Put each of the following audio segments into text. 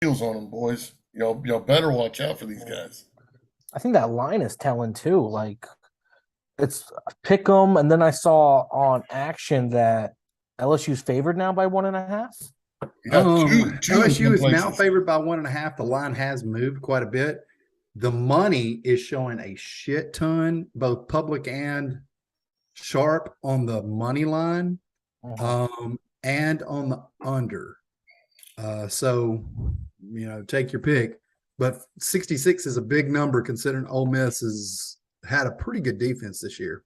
heels on them, boys. Y'all better watch out for these guys. I think that line is telling too. Like it's pick 'em, and then I saw on action that LSU's favored now by 1.5. Yeah, Oh, two in LSU some is now places. favored by 1.5. The line has moved quite a bit. The money is showing a shit ton, both public and sharp on the money line, and on the under. So, take your pick. But 66 is a big number considering Ole Miss has had a pretty good defense this year.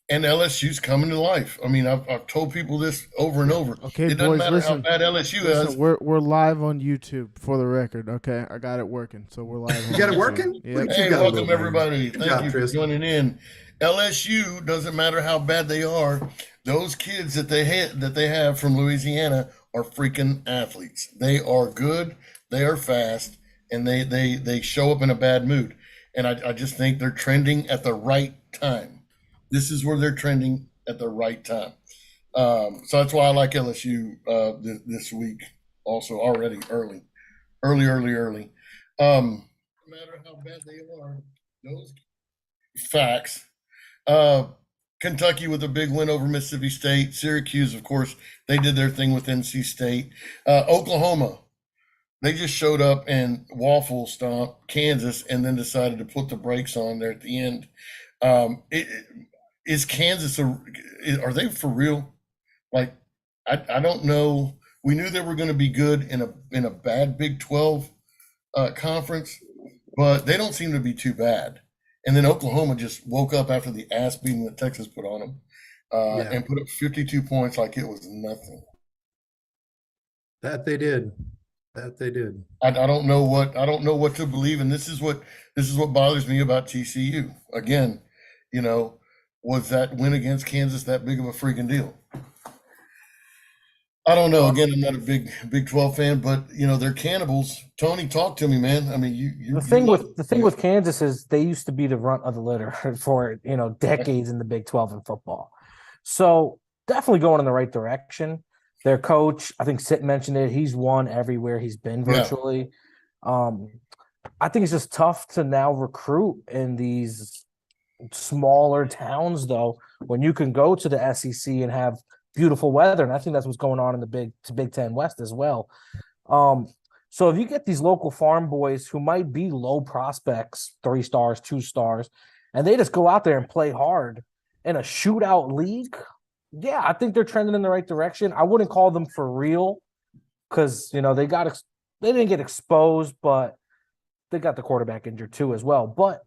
And LSU's coming to life. I mean, I've told people this over and over. Okay, It doesn't boys, matter listen. how bad LSU Listen, is. we're live on YouTube for the record. Okay, I got it working, so we're live. You got it working? Yep. Hey, welcome everybody. Good Thank job, you for Tristan. joining in. LSU doesn't matter how bad they are. Those kids that they have from Louisiana are freaking athletes. They are good. They are fast, and they show up in a bad mood. And I just think they're trending at the right time. This is where they're trending at the right time. So that's why I like LSU this week. Also, already early. No matter how bad they are, those facts. Kentucky with a big win over Mississippi State. Syracuse, of course, they did their thing with NC State. Oklahoma, they just showed up and waffle stomped Kansas and then decided to put the brakes on there at the end. Is Kansas are they for real? Like, I don't know. We knew they were going to be good in a bad Big 12 conference, but they don't seem to be too bad. And then Oklahoma just woke up after the ass beating that Texas put on them and put up 52 points like it was nothing. That they did. I don't know what to believe, and this is what bothers me about TCU. Again, was that win against Kansas that big of a freaking deal? I don't know. Again, I'm not a Big 12 fan, but they're cannibals. Tony, talk to me, man. I mean, The thing with Kansas is they used to be the runt of the litter for decades in the Big 12 in football. So definitely going in the right direction. Their coach, I think Sit mentioned it. He's won everywhere he's been virtually. Yeah. I think it's just tough to now recruit in these smaller towns, though, when you can go to the SEC and have beautiful weather. And I think that's what's going on in the Big Ten West as well. So if you get these local farm boys who might be low prospects, 3 stars, 2 stars, and they just go out there and play hard in a shootout league, yeah, I think they're trending in the right direction. I wouldn't call them for real because, they didn't get exposed, but they got the quarterback injured too as well. But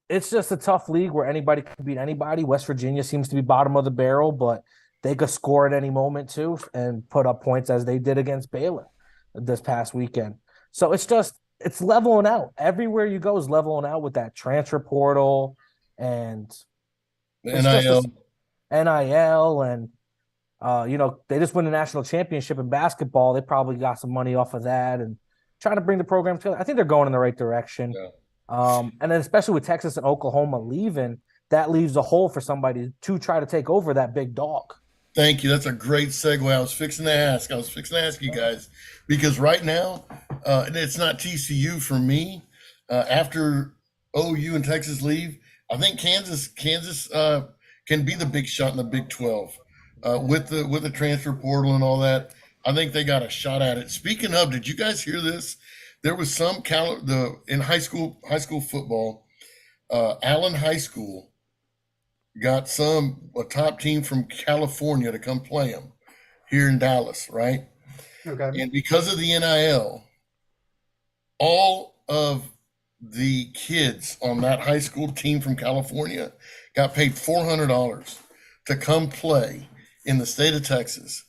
it's just a tough league where anybody can beat anybody. West Virginia seems to be bottom of the barrel, but they could score at any moment too and put up points as they did against Baylor this past weekend. So it's leveling out. Everywhere you go is leveling out with that transfer portal and NIL. NIL and they just won the national championship in basketball. They probably got some money off of that and trying to bring the program together. I think they're going in the right direction. Yeah. And then especially with Texas and Oklahoma leaving, that leaves a hole for somebody to try to take over that big dog. Thank you. That's a great segue. I was fixing to ask you guys, because right now, it's not TCU for me. After OU and Texas leave, I think Kansas can be the big shot in the Big 12 with the transfer portal and all that. I think they got a shot at it. Speaking of, did you guys hear this? There was some in high school football, Allen High School got a top team from California to come play them here in Dallas, right? Okay. And because of the NIL, all of the kids on that high school team from California got paid $400 to come play in the state of Texas.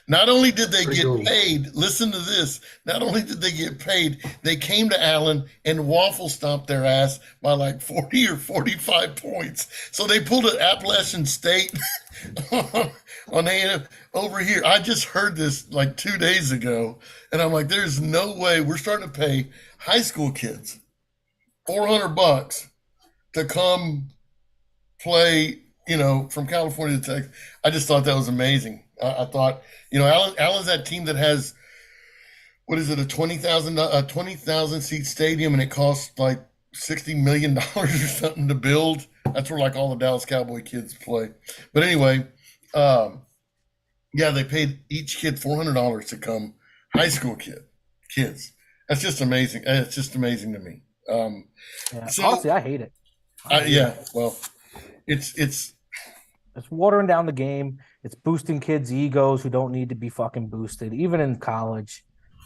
Not only did they get paid, listen to this, not only did they get paid, they came to Allen and waffle stomped their ass by like 40 or 45 points. So they pulled an Appalachian State on A&M over here. I just heard this like 2 days ago, and I'm like, there's no way we're starting to pay high school kids $400 to come play, from California to Texas. I just thought that was amazing. I thought, Allen's that team that has what is it, a 20,000 seat stadium, and it costs like $60 million or something to build. That's where like all the Dallas Cowboy kids play. But anyway, yeah, they paid each kid $400 to come. High school kids. That's just amazing. It's just amazing to me. Yeah. So Honestly, I hate it. I hate yeah, it. well, it's It's watering down the game. It's boosting kids' egos who don't need to be fucking boosted, even in college.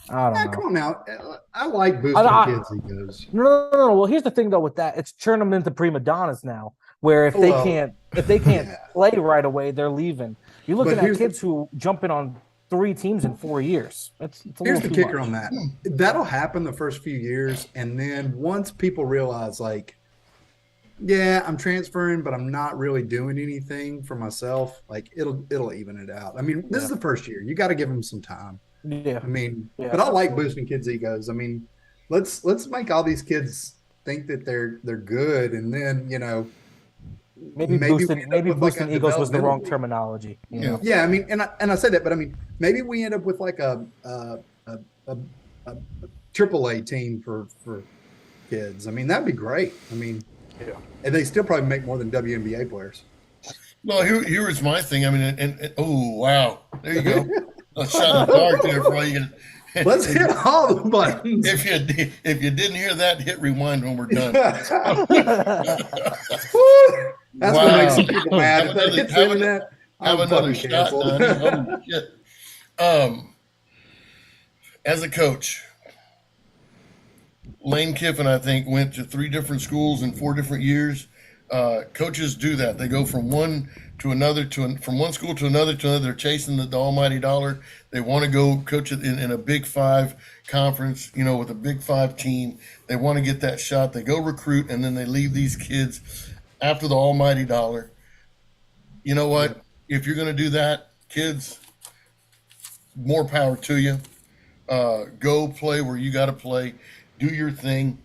I don't Yeah, know. come on now. I like boosting I- kids' egos. No. Well, here's the thing though. With that, it's turning them into prima donnas now. Where if they Well, can't yeah. play right away, they're leaving. You're looking But at here's kids who jump in on 3 teams in 4 years. It's a Here's little the too kicker much. on that. That'll happen the first few years, and then once people realize, like, yeah, I'm transferring, but I'm not really doing anything for myself, like it'll even it out. I mean, this is the first year. You got to give them some time. Yeah. I mean, Yeah, but I like absolutely. boosting kids' egos. I mean, let's make all these kids think that they're good, and then Maybe maybe we boosting end up with like a egos was the developmental wrong league. terminology. You Yeah. know. Yeah, I mean, and I say that, but I mean, maybe we end up with like a AAA team for kids. I mean, that'd be great. I mean, and they still probably make more than WNBA players. well. Here is my thing. I mean, and oh wow, there you go. A shot in the dark there for all you. Let's hit all the buttons. If you didn't hear that, hit rewind when we're done. That's Wow. gonna make some people mad. If that Have hits another- the internet, Have I'm another fucking shot, canceled. Donnie. Oh shit. As a coach, Lane Kiffin, I think, went to 3 different schools in 4 different years. Coaches do that. They go from one to another, from one school to another to another. They're chasing the almighty dollar. They want to go coach it in a Big 5 conference, with a Big 5 team. They want to get that shot. They go recruit, and then they leave these kids after the almighty dollar. You know what? If you're going to do that, kids, more power to you. Go play where you got to play. Do your thing.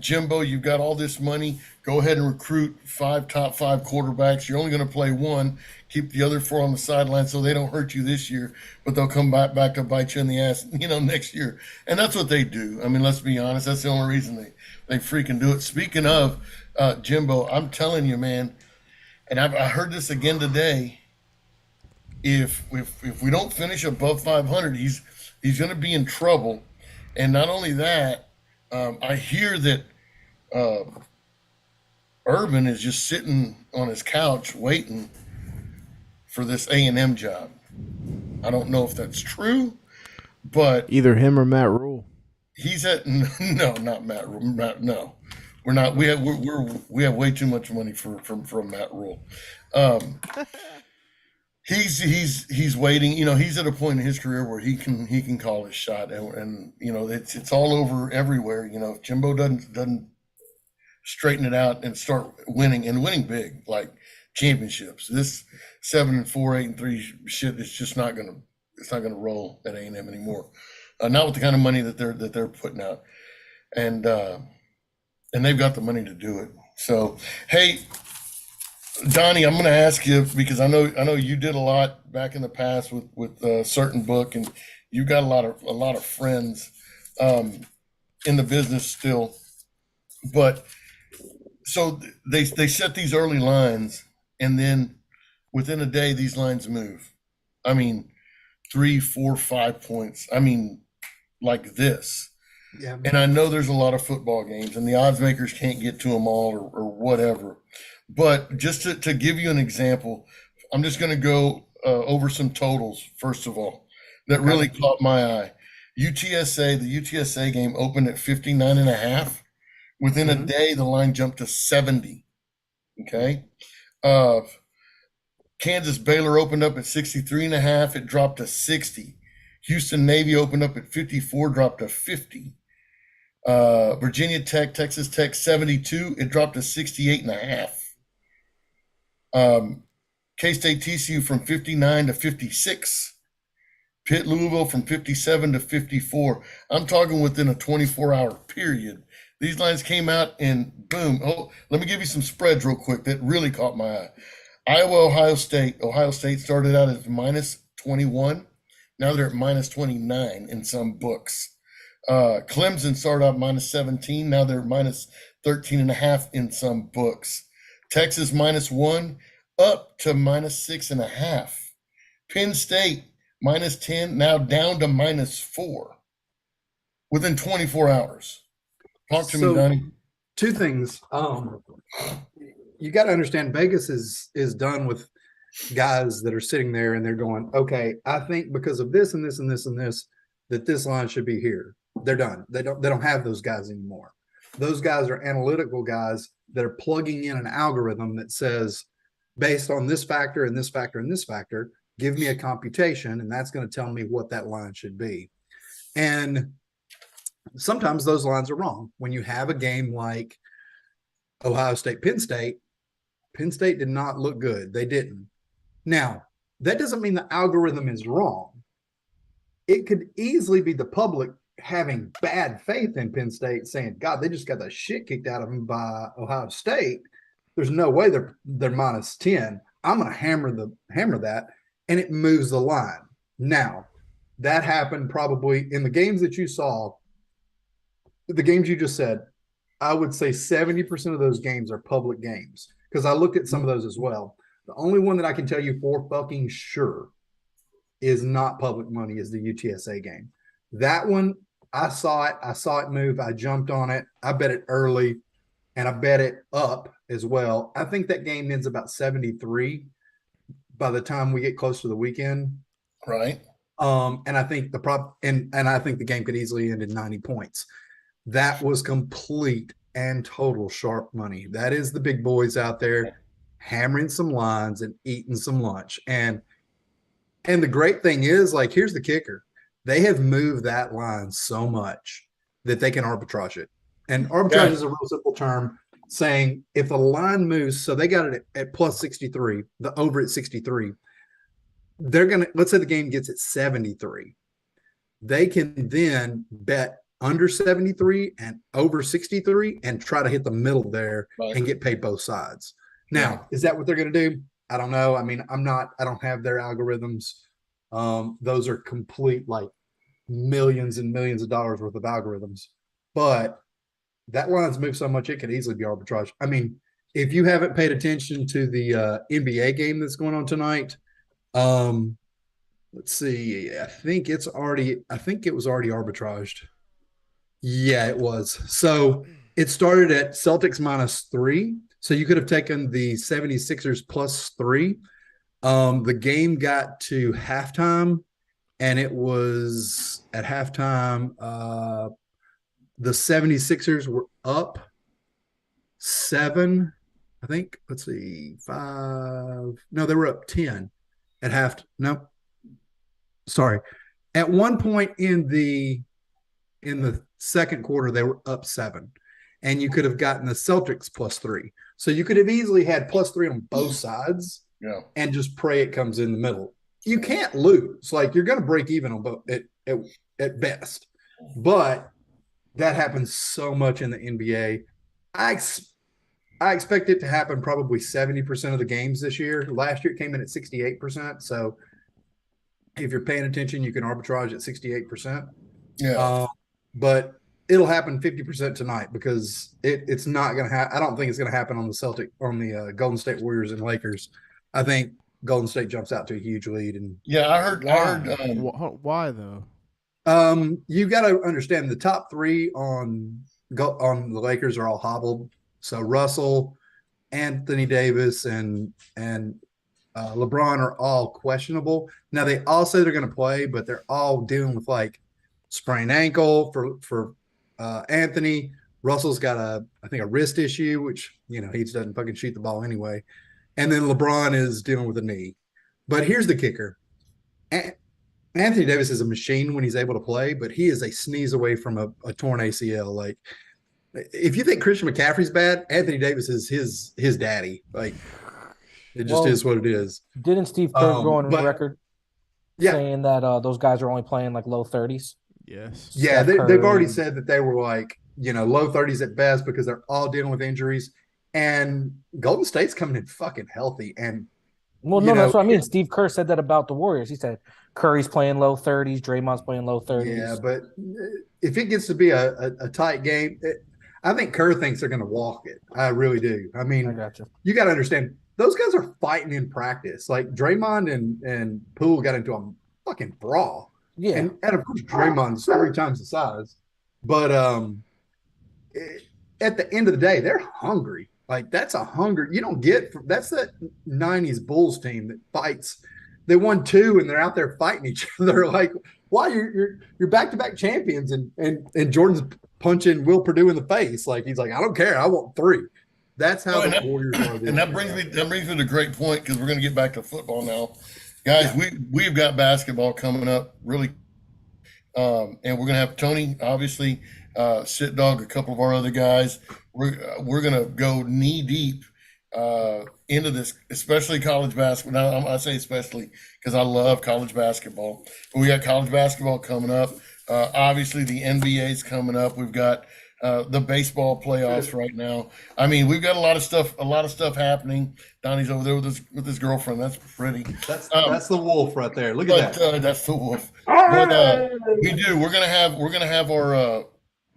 Jimbo, you've got all this money. Go ahead and recruit 5 top 5 quarterbacks. You're only going to play 1. Keep the other 4 on the sideline so they don't hurt you this year, but they'll come back to bite you in the ass, next year. And that's what they do. I mean, let's be honest. That's the only reason they freaking do it. Speaking of Jimbo, I'm telling you, man, and I heard this again today. If we don't finish above 500, he's going to be in trouble. And not only that, I hear that Urban is just sitting on his couch waiting for this A&M job. I don't know if that's true, but Either him or Matt Rule. he's at no, not Matt. No, we're not. We have way too much money from Matt Rule. He's waiting. He's at a point in his career where he can call his shot, and it's all over everywhere. If Jimbo doesn't straighten it out and start winning big, like championships, this 7-4, 8-3 shit is just not gonna roll at A&M anymore. Not with the kind of money that they're putting out, and they've got the money to do it. So hey, Donnie, I'm going to ask you because I know you did a lot back in the past with a certain book, and you got a lot of friends in the business still. But so they set these early lines, and then within a day these lines move. I mean, 3, 4, 5 points. I mean, like this. Yeah. And I know there's a lot of football games, and the odds makers can't get to them all or whatever. But just to give you an example, I'm just going to go over some totals, first of all, that really caught my eye. The UTSA game opened at 59.5. Within a day, the line jumped to 70. Okay. Kansas Baylor opened up at 63.5. It dropped to 60. Houston Navy opened up at 54, dropped to 50. Virginia Tech, Texas Tech, 72. It dropped to 68.5. K-State TCU from 59 to 56. Pitt Louisville from 57 to 54. I'm talking within a 24-hour period. These lines came out and boom. Oh, let me give you some spreads real quick that really caught my eye. Iowa, Ohio State. Ohio State started out as minus 21. Now they're at minus 29 in some books. Clemson started out minus 17. Now they're minus 13 and a half in some books. Texas minus 1 up to minus 6.5. Penn State minus 10, now down to minus 4 within 24 hours. Talk to me, Donnie. Two things. You got to understand Vegas is done with guys that are sitting there and they're going, okay, I think because of this and this and this and this, that this line should be here. They're done. They don't have those guys anymore. Those guys are analytical guys that are plugging in an algorithm that says, based on this factor and this factor and this factor, give me a computation, and that's going to tell me what that line should be. And sometimes those lines are wrong. When you have a game like Ohio State, Penn State did not look good. They didn't. Now, that doesn't mean the algorithm is wrong. It could easily be the public having bad faith in Penn State, saying, God, they just got the shit kicked out of them by Ohio State. There's no way they're minus 10. I'm going to hammer that, and it moves the line. Now, that happened probably in the games that you saw, the games you just said, I would say 70% of those games are public games, because I looked at some of those as well. The only one that I can tell you for fucking sure is not public money is the UTSA game. That one, I saw it move. I jumped on it. I bet it early, and I bet it up as well. I think that game ends about 73 by the time we get close to the weekend. Right. And I think and I think the game could easily end in 90 points. That was complete and total sharp money. That is the big boys out there hammering some lines and eating some lunch. And the great thing is, like, here's the kicker. They have moved that line so much that they can arbitrage it. And arbitrage is a real simple term saying if the line moves, so they got it at plus 63, the over at 63, they're going to, let's say the game gets at 73. They can then bet under 73 and over 63 and try to hit the middle there and get paid both sides. Now, is that what they're going to do? I don't know. I mean, I don't have their algorithms. Those are complete, like, millions and millions of dollars worth of algorithms. But that line's moved so much, it could easily be arbitrage. I mean, if you haven't paid attention to the NBA game that's going on tonight, let's see. I think it was already arbitraged. Yeah, it was. So it started at Celtics -3. So you could have taken the 76ers +3. The game got to halftime, and it was at halftime, the 76ers were up 7, I think. Let's see, 5. No, they were up 10 at half. No, sorry. At one point in the second quarter, they were up 7, and you could have gotten the Celtics +3. So you could have easily had +3 on both sides, and just pray it comes in the middle. You can't lose. Like, you're going to break even on both at best, but that happens so much in the NBA. I expect it to happen probably 70% of the games this year. Last year it came in at 68%. So if you're paying attention, you can arbitrage at 68%. Yeah. But it'll happen 50% tonight, because it's not going to happen. I don't think it's going to happen on the Golden State Warriors and Lakers. I think Golden State jumps out to a huge lead. And I heard. Why though? You got to understand the top 3 on the Lakers are all hobbled. So Russell, Anthony Davis, and LeBron are all questionable. Now, they all say they're going to play, but they're all dealing with, like, sprained ankle for Anthony. Russell's got I think a wrist issue, which, he doesn't fucking shoot the ball anyway. And then LeBron is dealing with a knee. But here's the kicker. Anthony Davis is a machine when he's able to play, but he is a sneeze away from a torn ACL. Like, if you think Christian McCaffrey's bad, Anthony Davis is his daddy. Like, it just is what it is. Didn't Steve Kerr go on record saying that those guys are only playing like low 30s? Yes. Yeah, they've already said that they were like, low 30s at best, because they're all dealing with injuries. And Golden State's coming in fucking healthy. And Well, you no, know, that's what I mean. Steve Kerr said that about the Warriors. He said Curry's playing low 30s, Draymond's playing low 30s. yeah, but if it gets to be a tight game, I think Kerr thinks they're going to walk it. I really do. I I mean, got you. you got to understand those guys are fighting in practice. Like Draymond and Poole got into a fucking brawl, Yeah. and of course Draymond's 3 times the size, but at the end of the day, they're hungry. Like that's a hunger you don't get from that's that '90s Bulls team that fights. They won two and they're out there fighting each other. Like, why you're back to back champions and Jordan's punching Will Purdue in the face. Like he's like, I don't care, I want three. That's how the Warriors are. And that brings me to a great point because we're going to get back to football now, guys. Yeah. We've got basketball coming up really, and we're going to have Tony obviously. Sit Dog, a couple of our other guys. We're gonna go knee deep into this, especially college basketball. Now I say especially because I love college basketball. But we got college basketball coming up. Obviously, the NBA is coming up. We've got the baseball playoffs right now. I mean, we've got a lot of stuff happening. Donnie's over there with his girlfriend. That's pretty. That's the wolf right there. Look at that. That's the wolf. But we do. We're gonna have our.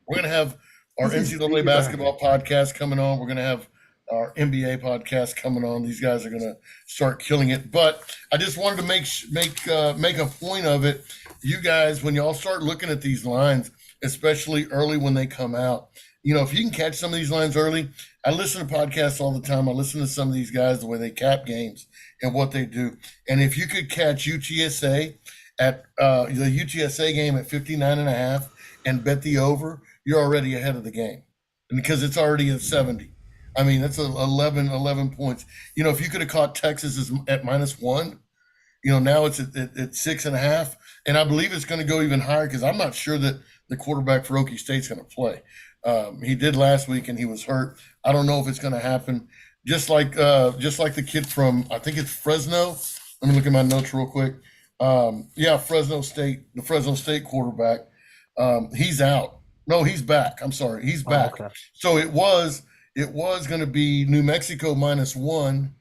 We're going to have our NCAA basketball podcast coming on. We're going to have our NBA podcast coming on. These guys are going to start killing it. But I just wanted to make a point of it. You guys, when y'all start looking at these lines, especially early when they come out, if you can catch some of these lines early, I listen to podcasts all the time. I listen to some of these guys, the way they cap games and what they do. And if you could catch UTSA at the UTSA game at 59.5 and bet the over, you're already ahead of the game, and because it's already at 70. I mean, that's 11 points. If you could have caught Texas at -1, now it's at 6.5, and I believe it's going to go even higher because I'm not sure that the quarterback for Okie State's going to play. He did last week and he was hurt. I don't know if it's going to happen. Just like the kid from, I think it's Fresno. Let me look at my notes real quick. Fresno State, the Fresno State quarterback. He's out. No, he's back. I'm sorry. He's back. Okay. So it was going to be New Mexico -1.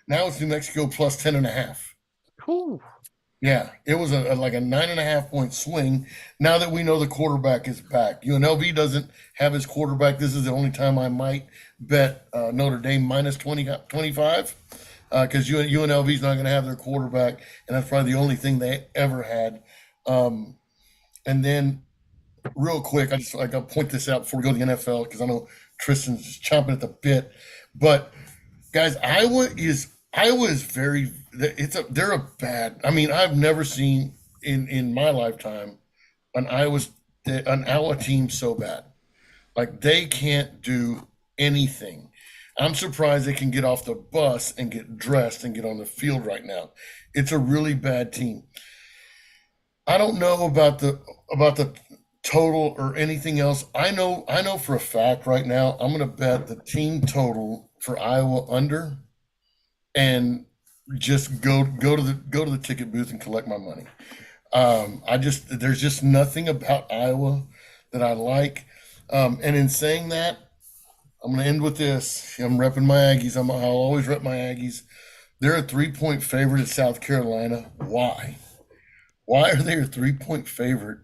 Now it's New Mexico plus 10.5. Ooh. Yeah, it was like a 9.5 point swing. Now that we know the quarterback is back, UNLV doesn't have his quarterback. This is the only time I might bet Notre Dame -25 because UNLV is not going to have their quarterback, and that's probably the only thing they ever had. And then. Real quick, I got to point this out before we go to the NFL because I know Tristan's just chomping at the bit. But guys, Iowa is very. They're a bad. I mean, I've never seen in my lifetime an Iowa team so bad. Like they can't do anything. I'm surprised they can get off the bus and get dressed and get on the field right now. It's a really bad team. I don't know about the total or anything else. I know for a fact right now I'm going to bet the team total for Iowa under and just go to the ticket booth and collect my money. There's just nothing about Iowa that I like. And in saying that, I'm going to end with this. I'm repping my Aggies. I'll always rep my Aggies. They're a 3-point favorite at South Carolina. Why? Why are they a 3-point favorite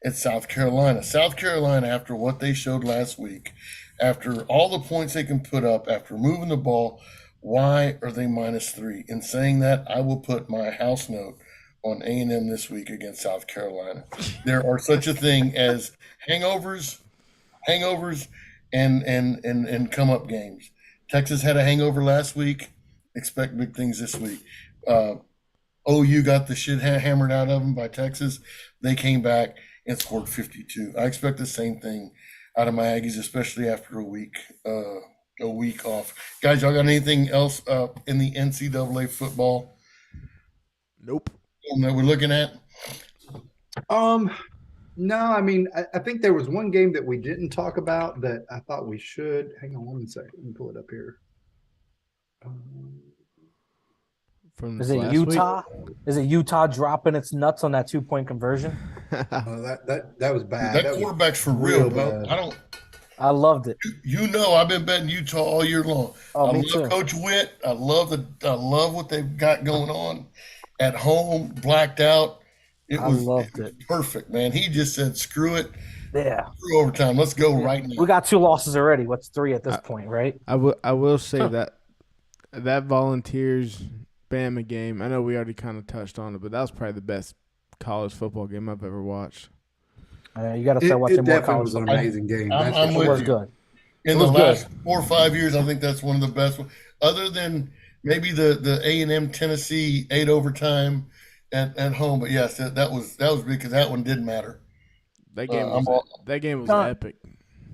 at South Carolina? South Carolina, after what they showed last week, after all the points they can put up, after moving the ball, why are they -3? In saying that, I will put my house note on A&M this week against South Carolina. There are such a thing as hangovers, and come up games. Texas had a hangover last week. Expect big things this week. OU got the shit hammered out of them by Texas. They came back and scored 52. I expect the same thing out of my Aggies, especially after a week off. Guys, y'all got anything else in the NCAA football? Nope. That we're looking at? No, I mean, I think there was one game that we didn't talk about that I thought we should. Hang on one second. Let me pull it up here. Is it Utah? Is it Utah dropping its nuts on that 2-point conversion? That was bad. That quarterback's for real, bro. I loved it. You know, I've been betting Utah all year long. Oh, I me love too. Coach Witt. I love what they've got going on at home. Blacked out. I It loved was it. perfect, man. He just said, "Screw it, Yeah. screw overtime. Let's go Yeah. right We now." got 2 losses already. What's 3 at this I, point, right? I will say Huh. that Volunteers Bama game. I know we already kind of touched on it, but that was probably the best college football game I've ever watched. You got to start It watching more definitely college was an football. amazing game. I'm, That's for I'm It with was sure. you. good. It In the was good. last 4 or 5 years, I think that's one of the best ones. Other than maybe the A&M Tennessee 8 overtime at home. But yes, that was because that one didn't matter. That game I'm was all, that game was Don, epic.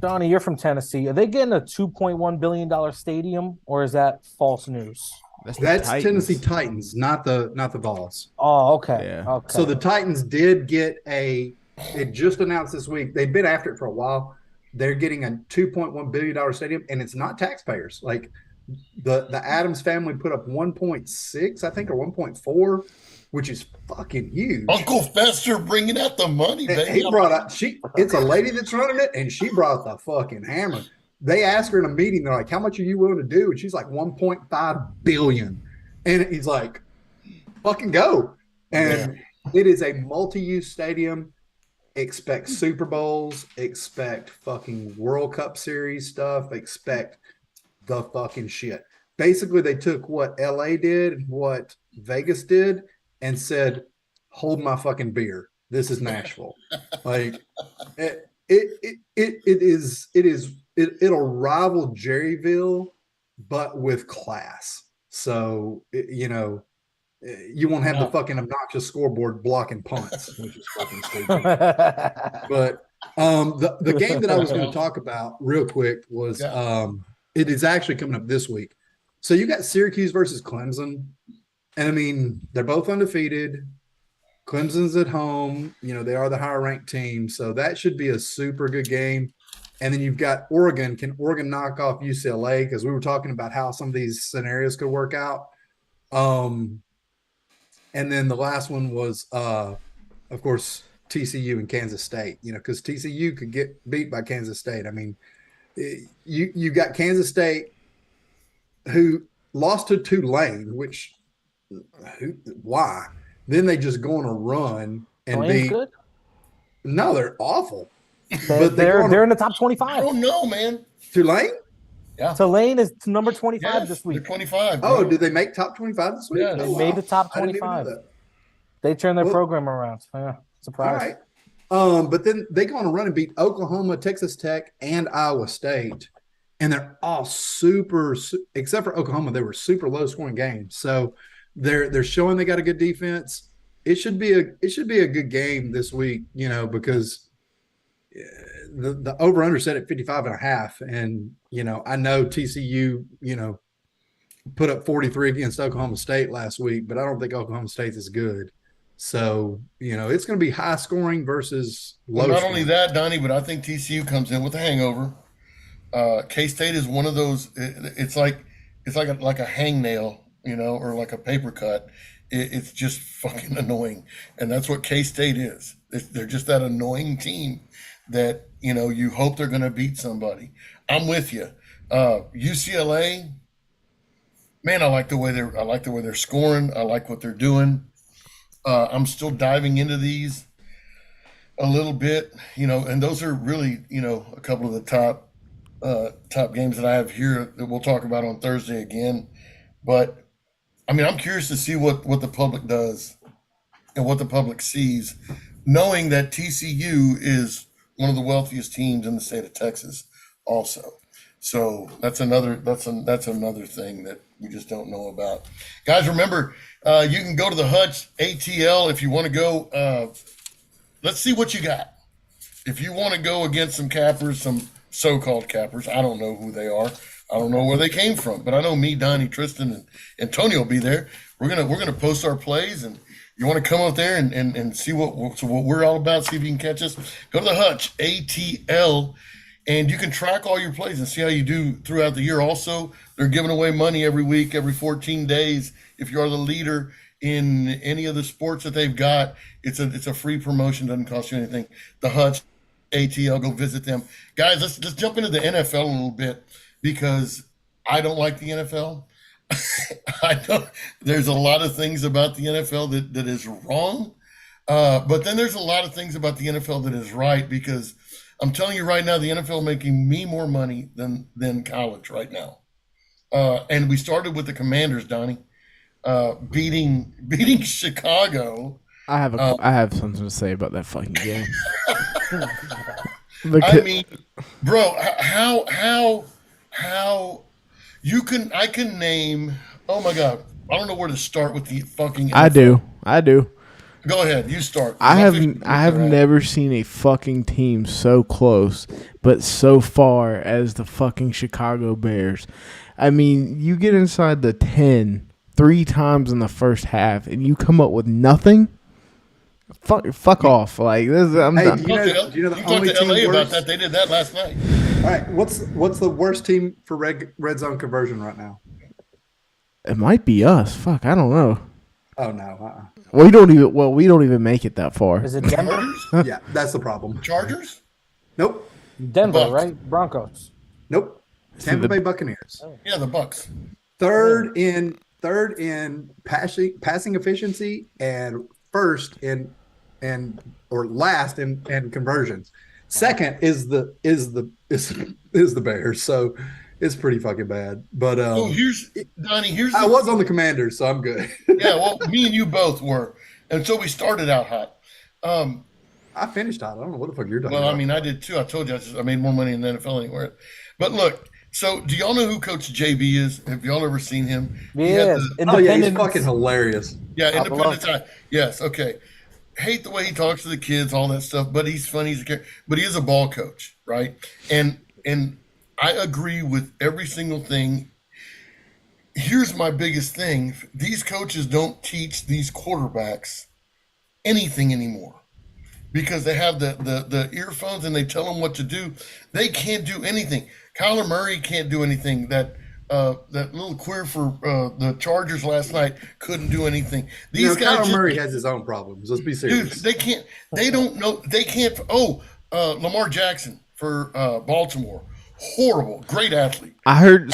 Donnie, you're from Tennessee. Are they getting a $2.1 billion stadium, or is that false news? That's the That's Tennessee Titans. Titans, not the Vols. Oh, okay. Yeah. Okay. So the Titans did get it just announced this week. They've been after it for a while. They're getting a $2.1 billion stadium, and it's not taxpayers. Like the Adams family put up 1.6, I think, or 1.4, which is fucking huge. Uncle Fester bringing out the money, And baby. he brought up it's a lady that's running it, and she brought the fucking hammer. They asked her in a meeting, they're like, "How much are you willing to do?" And she's like, 1.5 billion. And he's like, fucking go. And it is a multi-use stadium. Expect Super Bowls, expect fucking World Cup Series stuff, expect the fucking shit. Basically, they took what LA did, what Vegas did, and said, hold my fucking beer. This is Nashville. Like it'll rival Jerryville, but with class. So you won't have the fucking obnoxious scoreboard blocking punts, which is fucking stupid. But the game that I was going to talk about real quick was it is actually coming up this week. So you got Syracuse versus Clemson, and I mean they're both undefeated. Clemson's at home. They are the higher ranked team, so that should be a super good game. And then you've got Oregon. Can Oregon knock off UCLA? Because we were talking about how some of these scenarios could work out. And then the last one was, of course, TCU and Kansas State. Because TCU could get beat by Kansas State. I mean, you got Kansas State who lost to Tulane, which why? Then they just go on a run and beat. Good? No, they're awful. They're in the top I 25. don't know, man. Tulane? Yeah. Tulane is number 25 Yes, this they're week. 25. Oh, bro. did they make top 25 this week? Yeah. They Oh, made wow. the top I didn't even know 25. that. They turned their Well- program around. Yeah, All surprise. right. But then they go on a run and beat Oklahoma, Texas Tech, and Iowa State. And they're all super, except for Oklahoma, they were super low scoring games. So they're showing they got a good defense. It should be a good game this week, because the over under set at 55.5. And, I know TCU, put up 43 against Oklahoma State last week, but I don't think Oklahoma State is good. So, it's going to be high scoring versus low Well, not scoring. only that, Donnie, but I think TCU comes in with a hangover. K-State is one of those. It's like a hangnail, or like a paper cut. It's just fucking annoying, and that's what K-State is. They're just that annoying team that you hope they're going to beat somebody. I'm with you. UCLA, man, I like the way they're scoring. I like what they're doing. I'm still diving into these a little bit, and those are really, a couple of the top games that I have here that we'll talk about on Thursday again. But I mean, I'm curious to see what the public does and what the public sees, knowing that TCU is one of the wealthiest teams in the state of Texas, also. So that's another thing that we just don't know about. Guys, remember, you can go to the Hutch ATL if you want to go. Let's see what you got. If you want to go against some cappers, some so-called cappers, I don't know who they are. I don't know where they came from, but I know me, Donnie, Tristan, and Antonio will be there. We're gonna post our plays, and you want to come out there and see what we're all about. See if you can catch us. Go to the Hutch ATL, and you can track all your plays and see how you do throughout the year. Also, they're giving away money every week, every 14 days. If you are the leader in any of the sports that they've got, it's a free promotion. Doesn't cost you anything. The Hutch ATL, go visit them. Guys, let's jump into the NFL a little bit because I don't like the NFL. I know there's a lot of things about the NFL that is wrong, but then there's a lot of things about the NFL that is right because I'm telling you right now, the NFL making me more money than college right now. And we started with the Commanders, Donnie, beating Chicago. I have something to say about that fucking game. I mean, bro, how I can name. Oh my god, I don't know where to start with the fucking. NFL. I do. Go ahead, you start. I have never seen a fucking team so close, but so far as the fucking Chicago Bears. I mean, you get inside the 10 3 times in the first half, and you come up with nothing. Fuck off! Like this, I'm done. Do you know the only to LA team about worse? that? They did that last night. All right, what's the worst team for red zone conversion right now? It might be us. Fuck, I don't know. Oh no, We don't even make it that far. Is it Denver? yeah, that's the problem. Chargers? Nope, Denver, Bucks. right? Broncos. nope. Tampa Bay Buccaneers. Yeah, the Bucks. Third in passing efficiency and first in or last in conversions. Second is the Bears. So it's pretty fucking bad. But Donnie. I was on the Commanders, so I'm good. Yeah, well, me and you both were, and so we started out hot. I finished hot. I don't know what the fuck you're talking Well, about. I mean, I did too. I told you I made more money in the NFL anywhere. But look, so do y'all know who Coach JB is? Have y'all ever seen him? Yes. Oh yeah, he's fucking hilarious. Yeah, Independence High. Yes, okay. Hate the way he talks to the kids, all that stuff, but he's funny. But he is a ball coach, right? And I agree with every single thing. Here's my biggest thing. These coaches don't teach these quarterbacks anything anymore because they have the earphones and they tell them what to do. They can't do anything. Kyler Murray can't do anything. That little queer for the Chargers last night couldn't do anything. These guys Kyler Murray has his own problems. Let's be serious. Dude, they can't. They don't know. They can't. Oh, Lamar Jackson for Baltimore. Horrible. Great athlete. I heard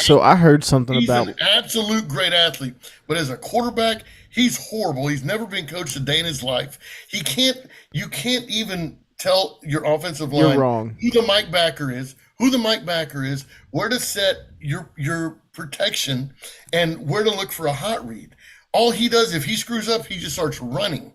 something He's about an absolute great athlete, but as a quarterback, he's horrible. He's never been coached a day in his life. You can't even tell your offensive line You're wrong. who the Mike backer is, where to set your protection, and where to look for a hot read. All he does, if he screws up, he just starts running.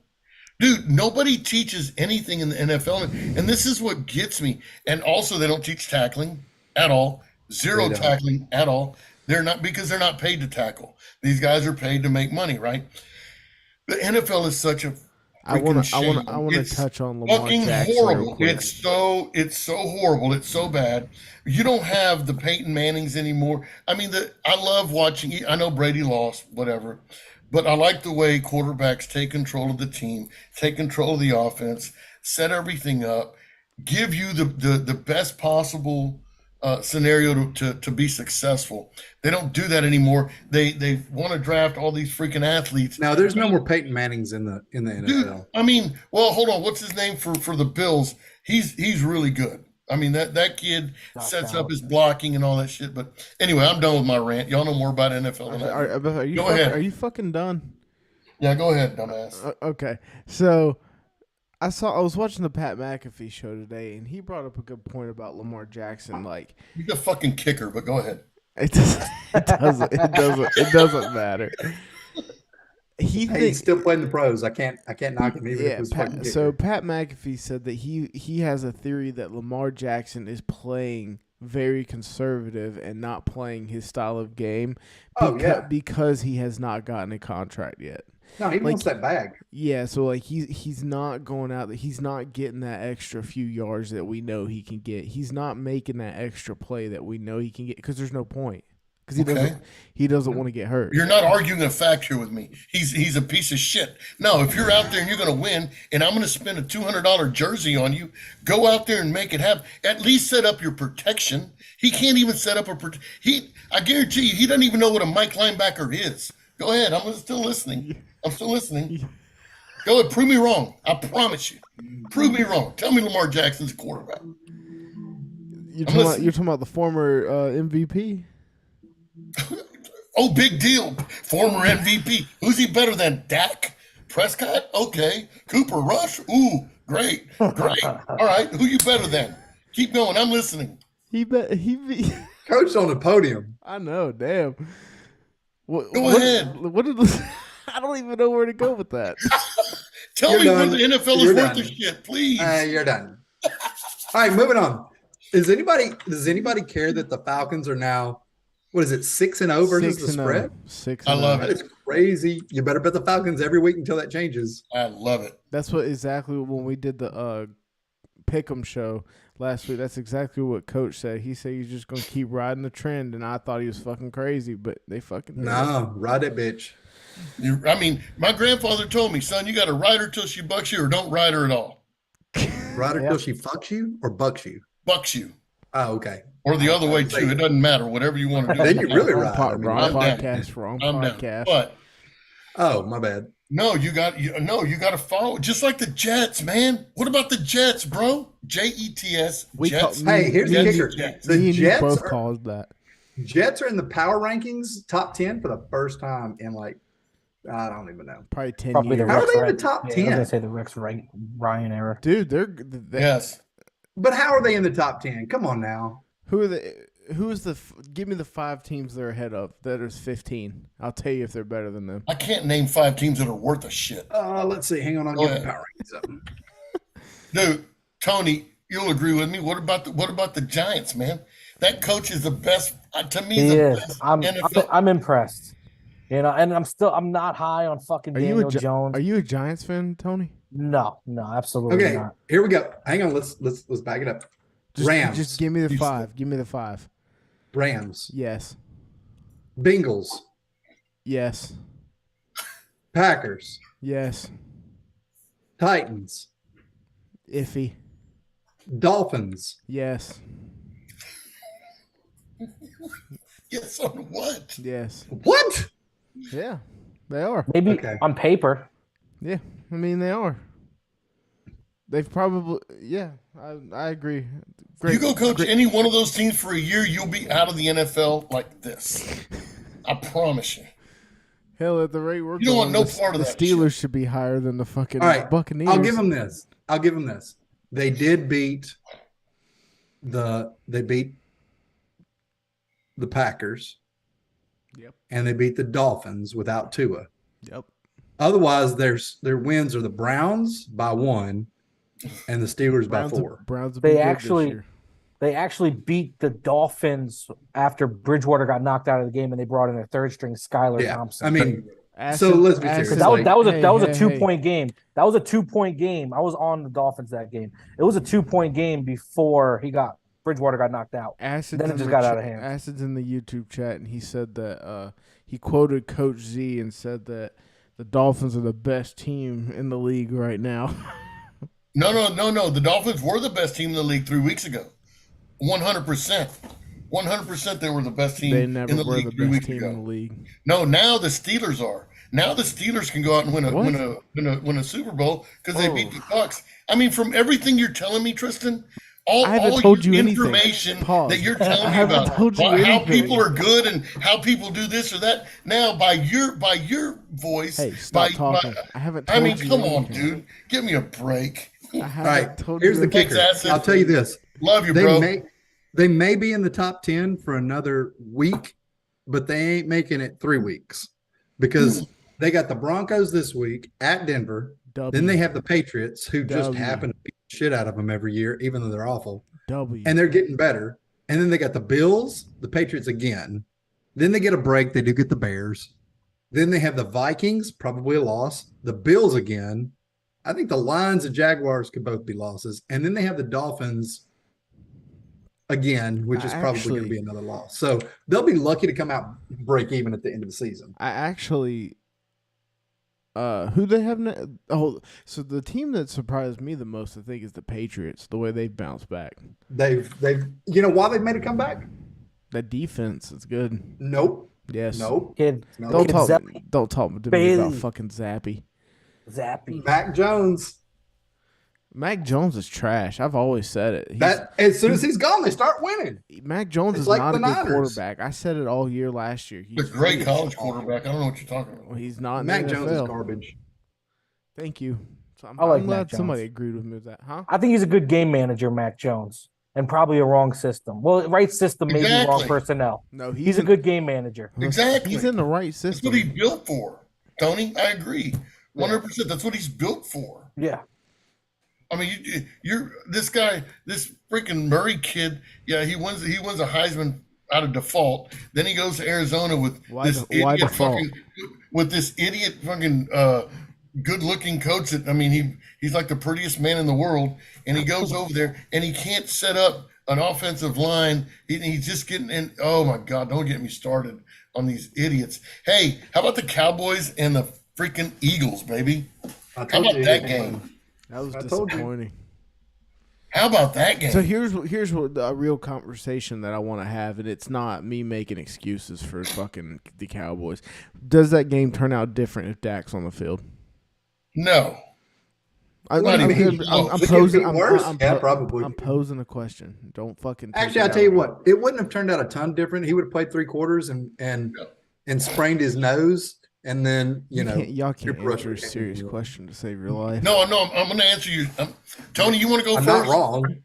Dude, nobody teaches anything in the NFL, and this is what gets me. And also, they don't teach tackling at all. Zero tackling at all. They're not, because they're not paid to tackle. These guys are paid to make money, right? The NFL is such a I want freaking to shame. touch on Lamar Fucking Jackson real horrible. quick. It's so horrible. It's so bad. You don't have the Peyton Mannings anymore. I mean, I love watching. I know Brady lost, whatever, but I like the way quarterbacks take control of the team, take control of the offense, set everything up, give you the best possible scenario to be successful. They don't do that anymore. They want to draft all these freaking athletes. Now there's no more Peyton Mannings in the NFL. Dude, I mean, well, hold on. What's his name for the Bills? He's really good. I mean, that kid sets up his blocking and all that shit. But anyway, I'm done with my rant. Y'all know more about NFL than I do. Go ahead. Are you fucking done? Yeah, go ahead, dumbass. Okay, so I was watching the Pat McAfee show today, and he brought up a good point about Lamar Jackson. Like, He's a fucking kicker, but go ahead. it doesn't matter. He's still playing the pros. I can't knock him even if it's fucking so Pat McAfee said that he has a theory that Lamar Jackson is playing very conservative and not playing his style of game because he has not gotten a contract yet. No, he wants that bag. Yeah, so like he's not going out. He's not getting that extra few yards that we know he can get. He's not making that extra play that we know he can get because there's no point. Because he doesn't want to get hurt. You're not arguing a fact here with me. He's a piece of shit. No, if you're out there and you're going to win, and I'm going to spend a $200 jersey on you, go out there and make it happen. At least set up your protection. He can't even set up I guarantee you, he doesn't even know what a Mike linebacker is. Go ahead. I'm still listening. Go ahead, prove me wrong. I promise you. Prove me wrong. Tell me Lamar Jackson's a quarterback. You're talking about the former MVP? Oh, big deal. Former MVP. Who's he better than? Dak Prescott? Okay. Cooper Rush? Ooh, great. All right. Who you better than? Keep going. I'm listening. He Coach on the podium. I know, damn. Go ahead. What did I don't even know where to go with that. Tell You're me done. when the NFL You're is worth done. the shit, please. You're done. All right, moving on. Does anybody care that the Falcons are now, what is it, 6-0 versus the spread? 6-0. I love That it. is crazy. You better bet the Falcons every week until that changes. I love it. That's what exactly when we did the Pick'em show last week. That's exactly what Coach said. He said he's just gonna keep riding the trend, and I thought he was fucking crazy, but they fucking did. No, ride it, bitch. My grandfather told me, son, you got to ride her till she bucks you, or don't ride her at all. Ride her till she fucks you or bucks you. Bucks you, Oh, okay. or the other way too. It doesn't matter. Whatever you want to do. Then you really Wrong, ride. po- I mean, wrong I'm down. podcast. Wrong I'm down. podcast. But oh, my bad. no, you got to follow. Just like the Jets, man. What about the Jets, bro? Jets. We Jets. call- Hey, here's the Jets, kicker. Jets. The Me and you Jets both are, caused that. Jets are in the power rankings top 10 for the first time in like, I don't even know. Probably 10 Probably the years. How are Rex they in the Ryan- top I was 10? gonna say the Rex Ryan era. Dude, they're Yes. But how are they in the top 10? Come on now. Who are the? Who is the? Give me the 5 teams they're ahead of. That is 15. I'll tell you if they're better than them. I can't name 5 teams that are worth a shit. Let's see. Hang on. I'll Go get the ahead. power rankings up. Dude, Tony, you'll agree with me. What about the Giants, man? That coach is the best. To me, He the is. best I'm NFL. impressed. You know, and I'm not high on fucking Are you Daniel a Jones. Are you a Giants fan, Tony? No, absolutely Okay, not. here we go. Hang on. Let's back it up. Rams. Just give me the You 5. Give me the 5. Rams. Yes. Bengals. Yes. Packers. Yes. Titans. Iffy. Dolphins. Yes. Yes, on what? Yes. What? Yeah. They are. Maybe Okay. on paper. Yeah. I mean, they are. They've probably. Yeah. I agree. Great. You go coach any one of those teams for a year, you'll be out of the NFL like this. I promise you. Hell, at the rate we're You don't want going, no part of the that Steelers should be higher than the fucking All right. Buccaneers. I'll give them this. They did beat the Packers. Yep. And they beat the Dolphins without Tua. Yep. Otherwise, their wins are the Browns by 1 and the Steelers by 4. Browns have They been good actually- this year. They actually beat the Dolphins after Bridgewater got knocked out of the game, and they brought in their third string, Skylar Yeah. Thompson. I mean, Acid- So let's be serious. acid- that was that was a hey, that was a hey, 2-point game. That was a 2-point game. I was on the Dolphins that game. It was a 2-point game before Bridgewater got knocked out. Acid's Then it in just the got out of hand. Acid's in the YouTube chat, and he said that he quoted Coach Z and said that the Dolphins are the best team in the league right now. No. The Dolphins were the best team in the league 3 weeks ago. 100%. 100% they were the best team They in never the were league the 3 best weeks team ago. in the league. No, now the Steelers are. Now the Steelers can go out and win a Super Bowl because they beat the Bucs. I mean, from everything you're telling me, Tristan, I haven't all told your you anything. information Pause. that you're I telling me haven't about told you how anything. people are good and how people do this or that. Now, by your voice, Hey, stop talking. I haven't told I mean, you come on, anything. dude, give me a break. I all haven't right. told Here's you the anything. kicker. Acid. I'll tell you this. Love you, bro. They may be in the top 10 for another week, but they ain't making it 3 weeks because they got the Broncos this week at Denver. W. Then they have the Patriots, who just W. happen to beat the shit out of them every year, even though they're awful. W. And they're getting better. And then they got the Bills, the Patriots again. Then they get a break. They do get the Bears. Then they have the Vikings, probably a loss. The Bills again. I think the Lions and Jaguars could both be losses. And then they have the Dolphins again, which is probably going to be another loss. So they'll be lucky to come out break even at the end of the season. I actually, who they have now? Oh, so the team that surprised me the most, I think, is the Patriots. The way they've bounced back. They've you know why they've made a comeback? That defense is good. Nope. Yes. Nope. Kid, No. Don't Kid talk. Zappy Don't talk to me Bailey. about fucking Zappy. Zappy. Mac Jones. Mac Jones is trash. I've always said it. As soon as he's gone, they start winning. Mac Jones It's is like not the a good Niners. quarterback. I said it all year last year. He's a great college quarterback. I don't know what you're talking about. Well, he's not in Mac the Jones is NFL. garbage. Thank you. So I like I'm Mac glad Jones. somebody agreed with me with that. Huh? I think he's a good game manager, Mac Jones, and probably a wrong system. Well, right system, maybe wrong Exactly. personnel. No, He's a good game manager. Exactly. He's in the right That's system. what he's built for, Tony. I agree, 100%. That's what he's built for. Yeah. I mean, you're this guy, this freaking Murray kid. Yeah, he wins a Heisman out of default. Then he goes to Arizona with Why this default? idiot fucking good-looking coach. That, I mean, he's like the prettiest man in the world, and he goes over there and he can't set up an offensive line. He's just getting in. Oh my God! Don't get me started on these idiots. Hey, how about the Cowboys and the freaking Eagles, baby? How about that game? That was I told you. disappointing. How about that game? So here's what a real conversation that I want to have, and it's not me making excuses for fucking the Cowboys. Does that game turn out different if Dak's on the field? No. I'm posing a question. Don't fucking. Actually, I tell you what, it wouldn't have turned out a ton different. He would have played 3 quarters and sprained his nose, and then y'all can't answer a serious question to save your life. No, I'm going to answer you. Tony, you want to go I'm first? not wrong.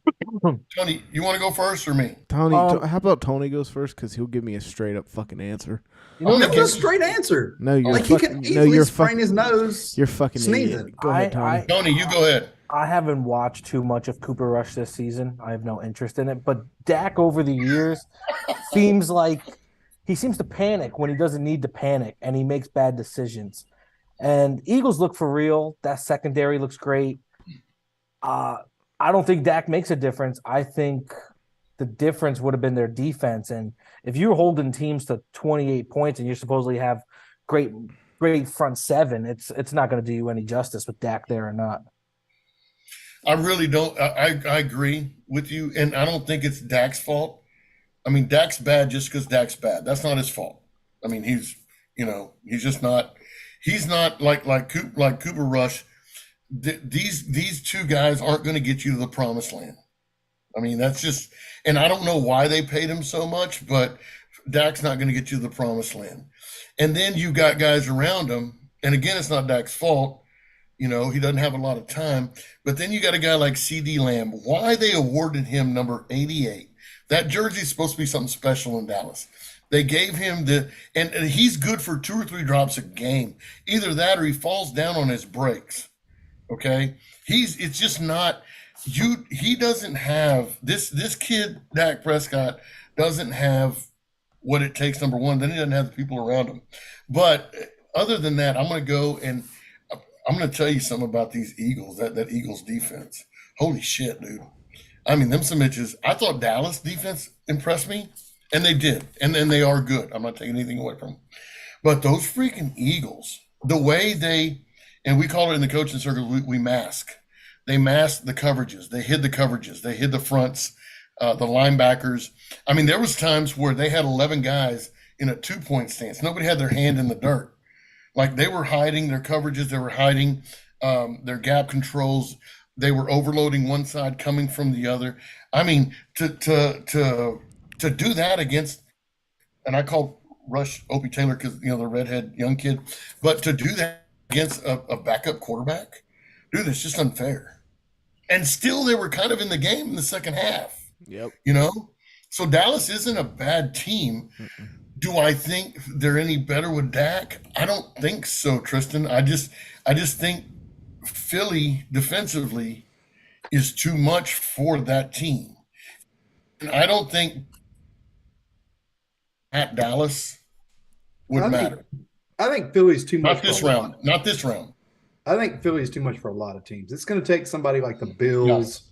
Tony, you want to go first or me? Tony, how about Tony goes first because he'll give me a straight up fucking answer. That's a straight answer. No, you're like he can easily sprain his nose. You're fucking sneezing. idiot. Go ahead, Tony. Tony, you go ahead. I haven't watched too much of Cooper Rush this season. I have no interest in it. But Dak over the years seems like he seems to panic when he doesn't need to panic, and he makes bad decisions. And Eagles look for real. That secondary looks great. I don't think Dak makes a difference. I think the difference would have been their defense. And if you're holding teams to 28 points and you supposedly have great front seven, it's not going to do you any justice with Dak there or not. I really don't. I agree with you, and I don't think it's Dak's fault. I mean, Dak's bad just because Dak's bad. That's not his fault. I mean, he's just not. He's not like Cooper Rush. These two guys aren't going to get you to the promised land. I mean, that's just, and I don't know why they paid him so much, but Dak's not going to get you to the promised land. And then you got guys around him, and again, it's not Dak's fault. He doesn't have a lot of time. But then you got a guy like C.D. Lamb. Why they awarded him number 88? That jersey is supposed to be something special in Dallas. They gave him and he's good for 2 or 3 drops a game. Either that or he falls down on his breaks. Okay? It's just not he doesn't have this kid, Dak Prescott, doesn't have what it takes, number one. Then he doesn't have the people around him. But other than that, I'm going to go and I'm going to tell you something about these Eagles, that Eagles defense. Holy shit, dude. I mean, them Simiches, I thought Dallas defense impressed me, and they did. And then they are good. I'm not taking anything away from them. But those freaking Eagles, the way and we call it in the coaching circle, we mask. They masked the coverages. They hid the coverages. They hid the fronts, the linebackers. I mean, there was times where they had 11 guys in a 2-point stance. Nobody had their hand in the dirt. Like they were hiding their coverages. They were hiding their gap controls. They were overloading one side, coming from the other. I mean, to do that against, and I call Rush Opie Taylor because the redhead young kid, but to do that against a backup quarterback, dude, it's just unfair. And still, they were kind of in the game in the second half. Yep. So Dallas isn't a bad team. Mm-mm. Do I think they're any better with Dak? I don't think so, Tristan. I just think Philly defensively is too much for that team. And I don't think at Dallas would matter. I think Philly's too much. Not this round. Not this round. I think Philly's too much for a lot of teams. It's going to take somebody like the Bills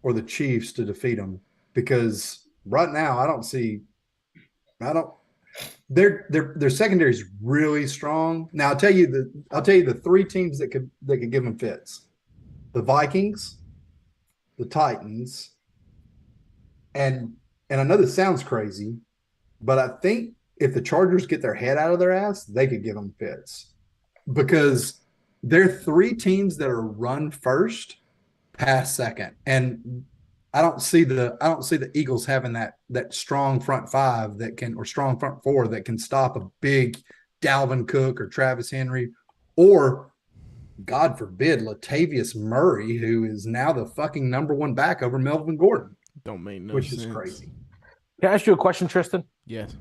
or the Chiefs to defeat them because right now their secondary is really strong. Now I'll tell you the 3 teams that could give them fits: the Vikings, the Titans, and I know this sounds crazy, but I think if the Chargers get their head out of their ass, they could give them fits because They're three teams that are run first, pass second, and I don't see the Eagles having that strong front five that can, or strong front four that can stop a big Dalvin Cook or Travis Henry, or God forbid Latavius Murray, who is now the fucking number one back over Melvin Gordon, Don't make no which sense. is crazy. Can I ask you a question, Tristan? Yes.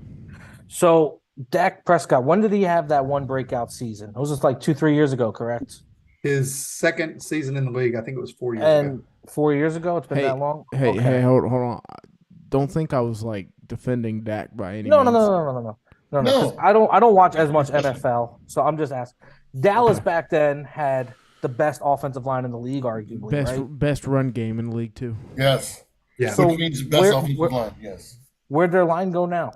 So Dak Prescott, when did he have that one breakout season? It was just like 2-3 years ago, correct? His second season in the league, I think it was 4 years And ago. 4 years ago, it's been Hey, that long. hey, hold on. Don't think I was like defending Dak by any No, means. no. 'Cause No. I don't watch as much NFL, so I'm just asking. Dallas back then had the best offensive line in the league, arguably, right? Best run game in the league too. Yes. Yeah. So Which means best where- offensive where- line. Yes. Where'd their line go now?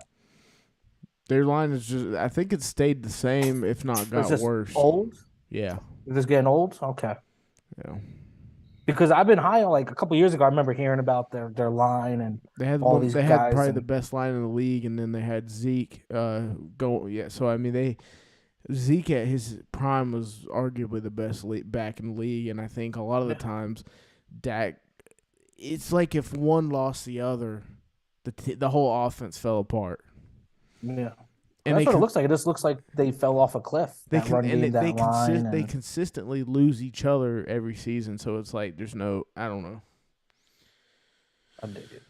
Their line is just, I think it's stayed the same, if not It's got just worse. old. Yeah. Is this getting old? Okay. Yeah. Because I've been high on, like, a couple years ago. I remember hearing about their line and They had all these they had guys probably and- the best line in the league, and then they had Zeke go. Yeah, so I mean Zeke at his prime was arguably the best back in the league, and I think a lot of the times Dak, it's like if one lost the other, the whole offense fell apart. yeah. And That's what it looks like. It just looks like they fell off a cliff. They That run game, that line. they and- consistently lose each other every season, so it's like there's no, I don't know. I dig it.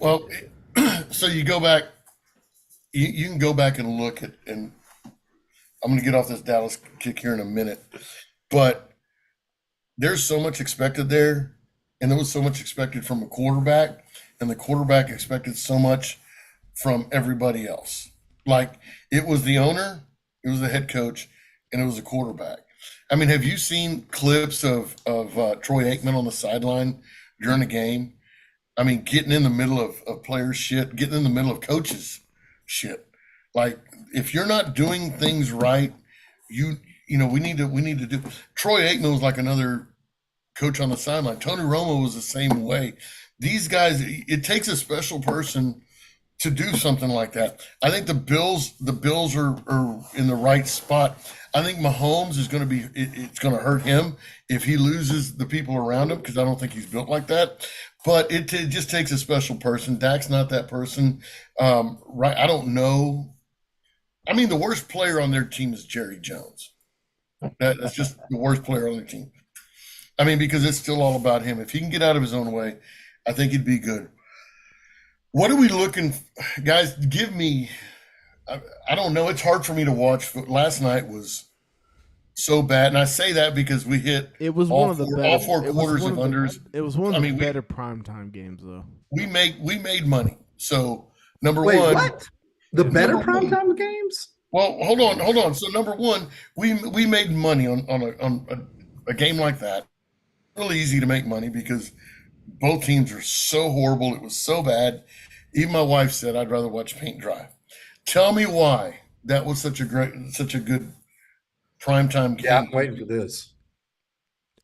Well, so you go back, you can go back and look at, and I'm going to get off this Dallas kick here in a minute, but there's so much expected there, and there was so much expected from a quarterback, and the quarterback expected so much from everybody else. Like, it was the owner, it was the head coach, and it was the quarterback. I mean, have you seen clips of Troy Aikman on the sideline during the game? I mean, getting in the middle of players' shit, getting in the middle of coaches' shit. Like, if you're not doing things right, you know, we need to do. Troy Aikman was like another coach on the sideline. Tony Romo was the same way. These guys, it takes a special person to do something like that. I think the Bills are in the right spot. I think Mahomes is going to be, it's going to hurt him if he loses the people around him, because I don't think he's built like that. But it just takes a special person. Dak's not that person. Right? I don't know. I mean, the worst player on their team is Jerry Jones. That's just the worst player on their team. I mean, because it's still all about him. If he can get out of his own way, I think he'd be good. What are we looking, guys? Give me. I don't know. It's hard for me to watch. Last night was so bad, and I say that because we hit. It was all one of the better, all four it was quarters one of the- unders. It was one of I the mean, better primetime games, though. we made money. So number Wait, one. what? The better Number one. primetime games? Well, hold on. So number one, we made money on a game like that. Really easy to make money because both teams are so horrible. It was so bad. Even my wife said I'd rather watch paint dry. Tell me why that was such a good primetime game. Yeah, I'm waiting for this.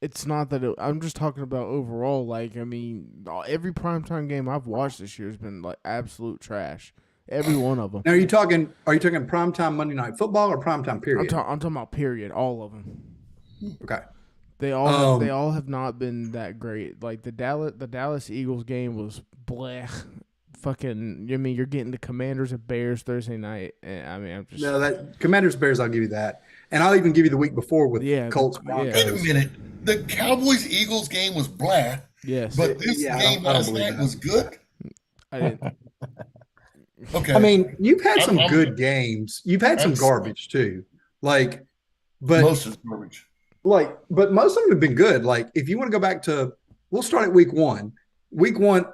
It's not that I'm just talking about overall. Like, I mean, every primetime game I've watched this year has been like absolute trash. Every one of them. Now, are you talking primetime Monday Night Football or primetime period? I'm talking about period. All of them. Okay. They all have not been that great. Like the Dallas Eagles game was bleh. Fucking, I mean, you're getting the Commanders and Bears Thursday night. And, I mean, I'm just No, that Commanders Bears, I'll give you that, and I'll even give you the week before with Colts yeah. Broncos. Wait a minute. The Cowboys Eagles game was blah, yes. but this Yeah, I game don't last believe night that. was good. I didn't. Okay. I mean, you've had some I'm- good games. You've had some I'm- garbage too. Like, but most is garbage. but most of them have been good. Like, if you want to go back to, we'll start at week one. Week one,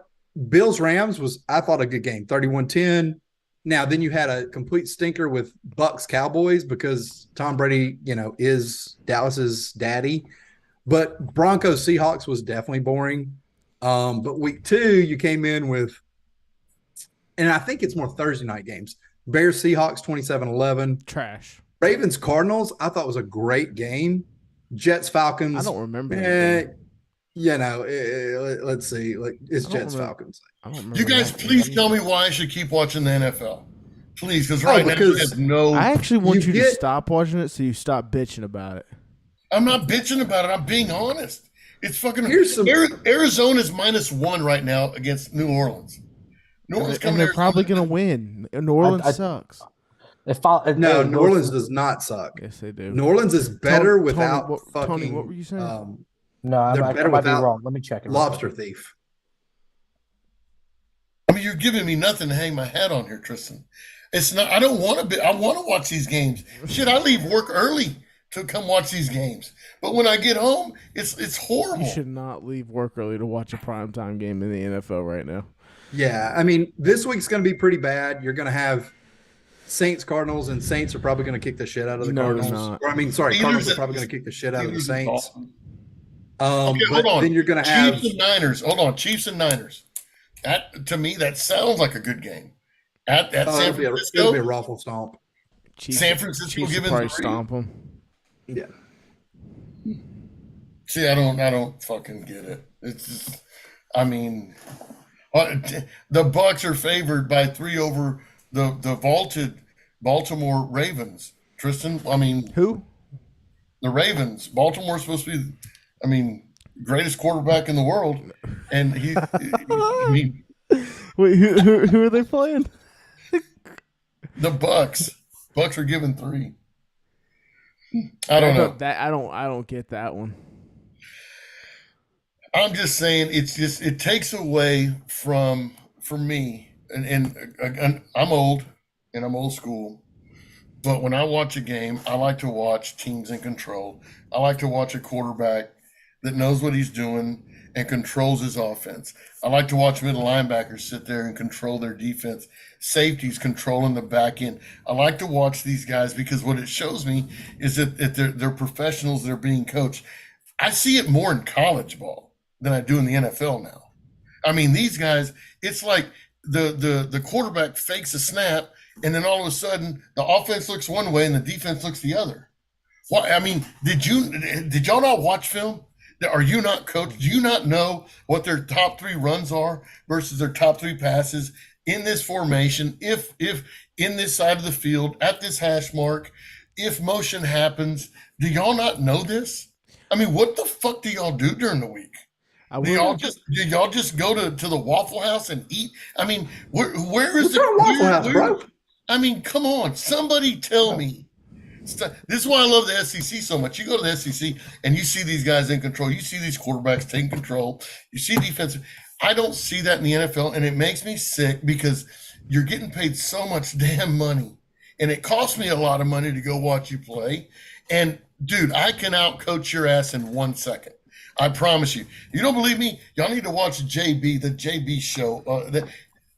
Bills Rams was, I thought, a good game, 31-10. Now, then you had a complete stinker with Bucks Cowboys because Tom Brady, is Dallas's daddy. But Broncos Seahawks was definitely boring. But week two, you came in with, and I think it's more Thursday night games. Bears Seahawks 27-11. Trash. Ravens Cardinals, I thought was a great game. Jets Falcons. I don't remember that game. Let's see. Like, it's I don't Jets remember. Falcons. I don't remember You guys, that please game. tell me why I should keep watching the NFL. Please, because right now because there's no. I actually want You you to get- stop watching it so you stop bitching about it. I'm not bitching about it. I'm being honest. It's fucking. Here's some- Arizona's -1 right now against New Orleans. New Orleans And coming. they're to probably Arizona. going to win. New Orleans sucks. No, New Orleans does not suck. Yes, they do. New Orleans is better Tony, without Tony, fucking. what were you saying? No, I They're might better be without wrong. Let me check it. Lobster Thief. I mean, you're giving me nothing to hang my hat on here, Tristan. It's not. I don't want to be. I want to watch these games. Shit, I leave work early to come watch these games. But when I get home, it's horrible. You should not leave work early to watch a primetime game in the NFL right now. Yeah, I mean, this week's going to be pretty bad. You're going to have Saints, Cardinals, and Saints are probably going to kick the shit out of the No, they're Cardinals. not. Or, I mean, sorry, Steelers Cardinals are and- probably going to kick the shit out of the Steelers and Saints. Dolphins. But hold on. then you're going to have Chiefs and Niners. Hold on, Chiefs and Niners. That to me, that sounds like a good game. At San it'll be Francisco, a raffle stomp. Chiefs, San Francisco Chiefs giving probably 3. stomp them. Yeah. See, I don't fucking get it. It's just, I mean, the Bucks are favored by 3 over the vaulted Baltimore Ravens. Tristan, I mean, Who? the Ravens. Baltimore's supposed to be, I mean, greatest quarterback in the world, and he Wait, who are they playing? the Bucks. Bucks are given 3. I don't know. I don't get that one. I'm just saying it takes away from me and I'm old and I'm old school, but when I watch a game, I like to watch teams in control. I like to watch a quarterback that knows what he's doing and controls his offense. I like to watch middle linebackers sit there and control their defense. Safeties controlling the back end. I like to watch these guys because what it shows me is that they're professionals that are being coached. I see it more in college ball than I do in the NFL now. I mean, these guys, it's like the quarterback fakes a snap, and then all of a sudden the offense looks one way and the defense looks the other. Well, I mean, did y'all not watch film? Are you not coached? Do you not know what their top 3 runs are versus their top 3 passes in this formation? If in this side of the field at this hash mark, if motion happens, do y'all not know this? I mean, what the fuck do y'all do during the week? Do y'all just go to the Waffle House and eat? I mean, where is the Waffle House, bro? I mean, come on, somebody tell me. This is why I love the SEC so much. You go to the SEC and you see these guys in control. You see these quarterbacks taking control. You see defensive. I don't see that in the NFL, and it makes me sick because you're getting paid so much damn money, and it costs me a lot of money to go watch you play. And dude, I can outcoach your ass in 1 second. I promise you. You don't believe me? Y'all need to watch JB, the JB show.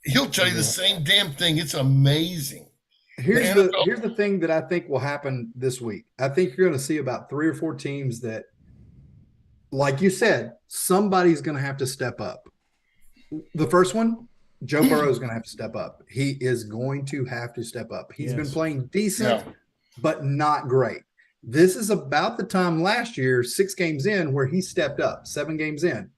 He'll tell you the same damn thing. It's amazing. Here's the thing that I think will happen this week. I think you're going to see about 3 or 4 teams that, like you said, somebody's going to have to step up. The first one, Joe Burrow is going to have to step up. He is going to have to step up. He's been playing decent, but not great. This is about the time last year, 6 games in, where he stepped up, 7 games in.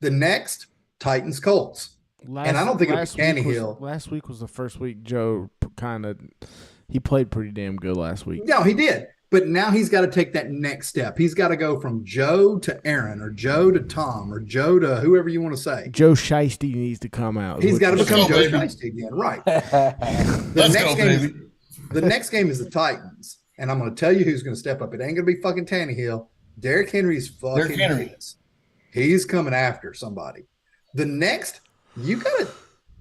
The next, Titans, Colts. And I don't think it was Tannehill. Last week was the first week Joe he played pretty damn good last week. No, he did. But now he's got to take that next step. He's got to go from Joe to Aaron or Joe to Tom or Joe to whoever you want to say. Joe Shiesty needs to come out. He's got to become Joe baby. Shiesty again. Right. Let's go, baby. The next game is the Titans. And I'm going to tell you who's going to step up. It ain't going to be fucking Tannehill. Derrick Henry's fucking pissed. He's coming after somebody. The next, you got to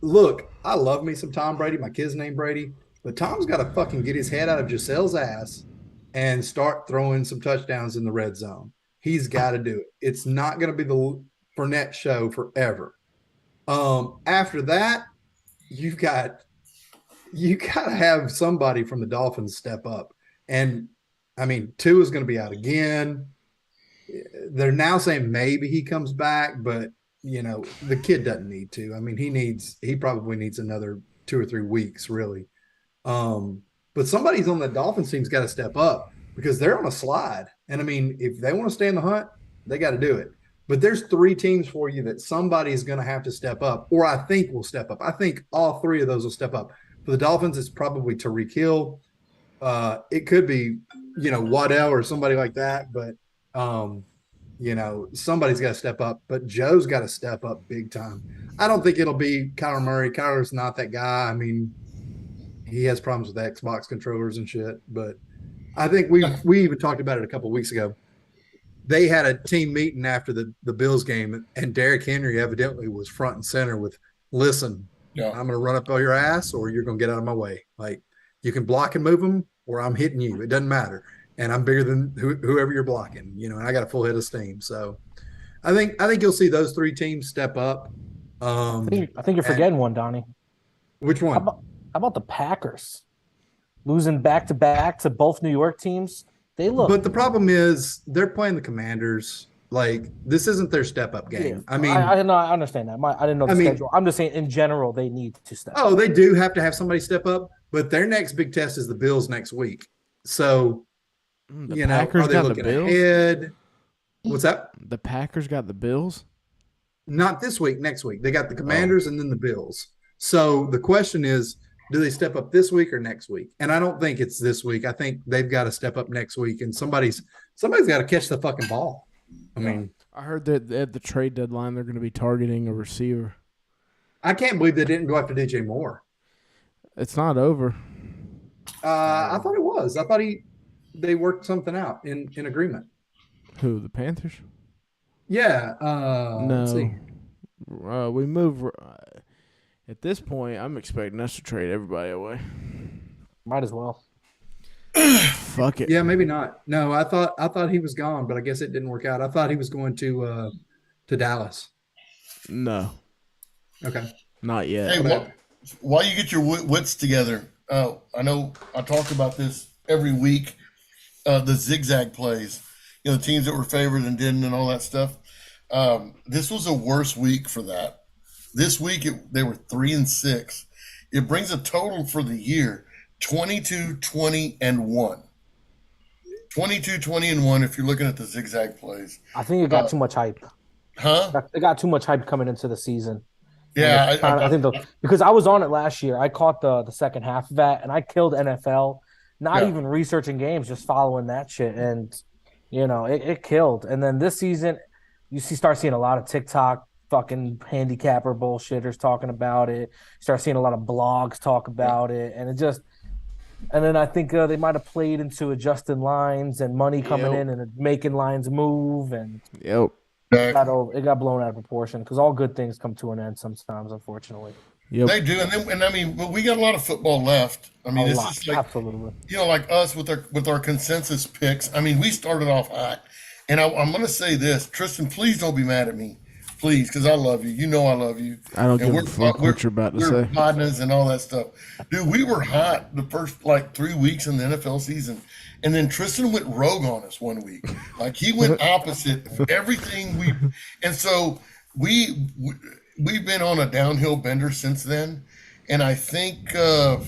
look. I love me some Tom Brady. My kid's named Brady. But Tom's got to fucking get his head out of Giselle's ass and start throwing some touchdowns in the red zone. He's got to do it. It's not going to be the Fournette show forever. After that, you got to have somebody from the Dolphins step up. And, I mean, Tua is going to be out again. They're now saying maybe he comes back, but, you know, the kid doesn't need to. I mean, he probably needs another 2 or 3 weeks, really. But somebody's on the Dolphins team's got to step up because they're on a slide. And, I mean, if they want to stay in the hunt, they got to do it. But there's 3 teams for you that somebody is going to have to step up, or I think will step up. I think all 3 of those will step up. For the Dolphins, it's probably Tyreek Hill. It could be, you know, Waddell or somebody like that. But Somebody's got to step up, but Joe's got to step up big time. I don't think it'll be Kyler Murray. Kyler's not that guy. I mean, he has problems with Xbox controllers and shit, but I think we even talked about it a couple of weeks ago. They had a team meeting after the Bills game, and Derrick Henry evidently was front and center with, listen, Yeah. I'm going to run up on your ass or you're going to get out of my way. Like, you can block and move them or I'm hitting you. It doesn't matter. And I'm bigger than whoever you're blocking, and I got a full head of steam. So I think you'll see those three teams step up. I think you're forgetting one, Donnie. Which one? How about the Packers losing back to back to both New York teams? They look. But the problem is they're playing the Commanders. Like, this isn't their step up game. Yeah, I mean, I understand that. I didn't know the schedule. I'm just saying in general they need to step. Oh, they do have to have somebody step up, but their next big test is the Bills next week. So, the Packers are they got looking the Bills? ahead? What's that? The Packers got the Bills? Not this week, next week. They got the Commanders and then the Bills. So the question is, do they step up this week or next week? And I don't think it's this week. I think they've got to step up next week, and somebody's got to catch the fucking ball. I mean, I heard that at the trade deadline they're going to be targeting a receiver. I can't believe they didn't go after DJ Moore. It's not over. I thought it was. I thought they worked something out in agreement. Who, the Panthers? Yeah. No. Let's see. We move. At this point, I'm expecting us to trade everybody away. Might as well. Fuck it. Yeah, maybe not. No, I thought he was gone, but I guess it didn't work out. I thought he was going to Dallas. No. Okay. Not yet. Hey, while you get your wits together, I know I talk about this every week. The zigzag plays, the teams that were favored and didn't, and all that stuff. This was a worse week for that. This week they were 3-6. It brings a total for the year 22-20-1. 22-20-1. If you're looking at the zigzag plays, I think it got too much hype. Huh? It got too much hype coming into the season. Yeah, I think because I was on it last year. I caught the second half of that, and I killed NFL. Not even researching games, just following that shit, and it killed. And then this season, you start seeing a lot of TikTok fucking handicapper bullshitters talking about it. Start seeing a lot of blogs talk about it, and then I think they might have played into adjusting lines and money coming in and making lines move, and it got blown out of proportion because all good things come to an end sometimes, unfortunately. Yep. They do, and I mean, but we got a lot of football left. I mean, this is like, absolutely, like us with our consensus picks. I mean, we started off hot, and I'm going to say this, Tristan, please don't be mad at me, please, because I love you. You know I love you. I don't give a fuck what you're about to say. We're partners and all that stuff, dude. We were hot the first 3 weeks in the NFL season, and then Tristan went rogue on us one week. Like, he went opposite of everything and so we've been on a downhill bender since then, and I think I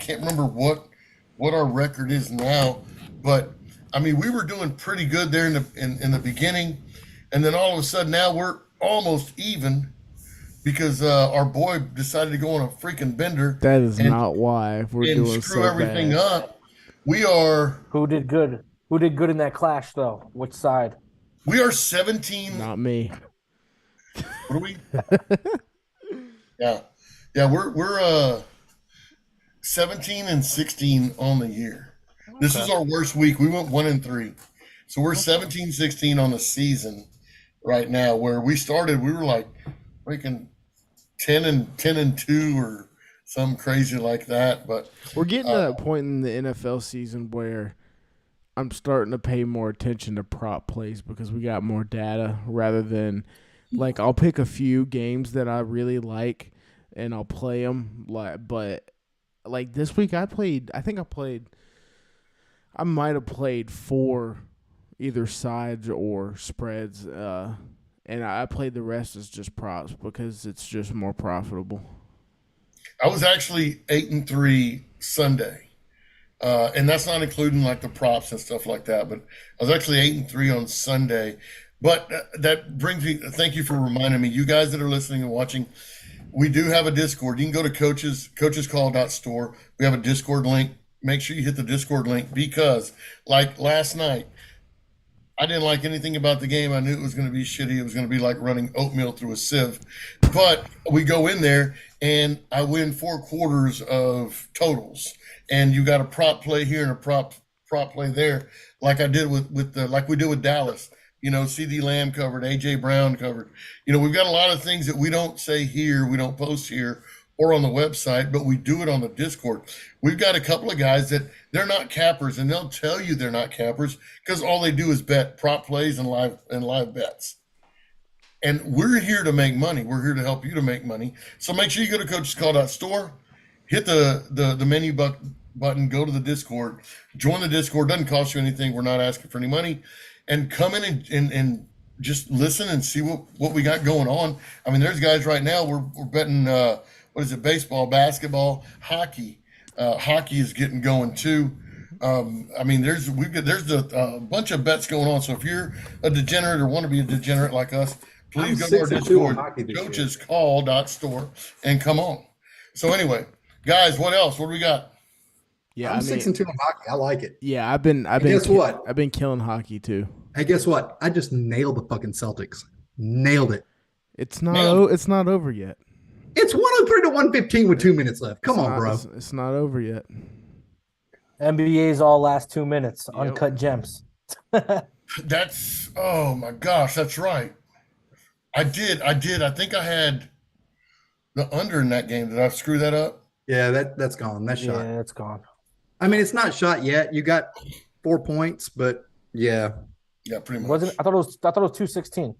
can't remember what our record is now, but I mean, we were doing pretty good there in the beginning, and then all of a sudden now we're almost even because our boy decided to go on a freaking bender. That is not why we're doing screw so everything bad. up. We are. Who did good? Who did good in that clash though? Which side? We are 17. Not me. What are we? Yeah, we're 17-16 on the year. This is our worst week. We went 1-3, so we're 17-16 on the season right now. Where we started, we were like freaking 10-2 or something crazy like that. But we're getting to that point in the NFL season where I'm starting to pay more attention to prop plays because we got more data rather than. Like, I'll pick a few games that I really like, and I'll play them. But this week I might have played 4 either sides or spreads, and I played the rest as just props because it's just more profitable. I was actually 8-3 Sunday, and that's not including the props and stuff like that. But I was actually 8-3 on Sunday. But that brings me, thank you for reminding me, you guys that are listening and watching, we do have a Discord. You can go to coachescall.store. We have a Discord link. Make sure you hit the Discord link because, like last night, I didn't like anything about the game. I knew it was going to be shitty. It was going to be like running oatmeal through a sieve. But we go in there and I win 4 quarters of totals. And you got a prop play here and a prop play there, like I did like we did with Dallas. CD Lamb covered, AJ Brown covered. We've got a lot of things that we don't say here, we don't post here or on the website, but we do it on the Discord. We've got a couple of guys that they're not cappers, and they'll tell you they're not cappers because all they do is bet prop plays and live bets. And we're here to make money. We're here to help you to make money. So make sure you go to coachescall.store, hit the menu button, go to the Discord, join the Discord. Doesn't cost you anything. We're not asking for any money. And come in and just listen and see what we got going on. I mean, there's guys right now, we're betting, baseball, basketball, hockey. Hockey is getting going too. I mean, there's a bunch of bets going on. So if you're a degenerate or want to be a degenerate like us, please go to our Discord, coachescall.store, and come on. So anyway, guys, what else? What do we got? Yeah, I'm 6-2 in hockey. I like it. Yeah, I've been. Guess what? I've been killing hockey too. Hey, guess what? I just nailed the fucking Celtics. Nailed it. It's not. It's not over yet. It's 103 to 115 with 2 minutes left. Come on, bro. It's not over yet. NBA's all last 2 minutes. Yep. Uncut gems. That's, oh my gosh, that's right. I did. I think I had the under in that game. Did I screw that up? Yeah, that's gone. That's shot. Yeah, it's gone. I mean, it's not shot yet. You got 4 points, but yeah. Yeah, pretty much. Wasn't I thought it was 216.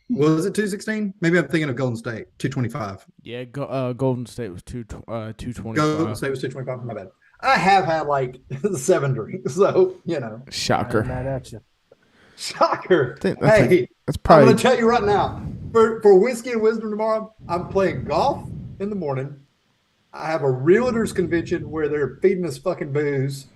Was it 216? Maybe I'm thinking of Golden State, 225. Yeah, Golden State was 225. Golden State was 225. My bad. I have had like 7 drinks, so Shocker. I'm mad at you. Shocker. That's probably. I'm going to tell you right now. For Whiskey and Wisdom tomorrow, I'm playing golf in the morning. I have a realtors convention where they're feeding us fucking booze.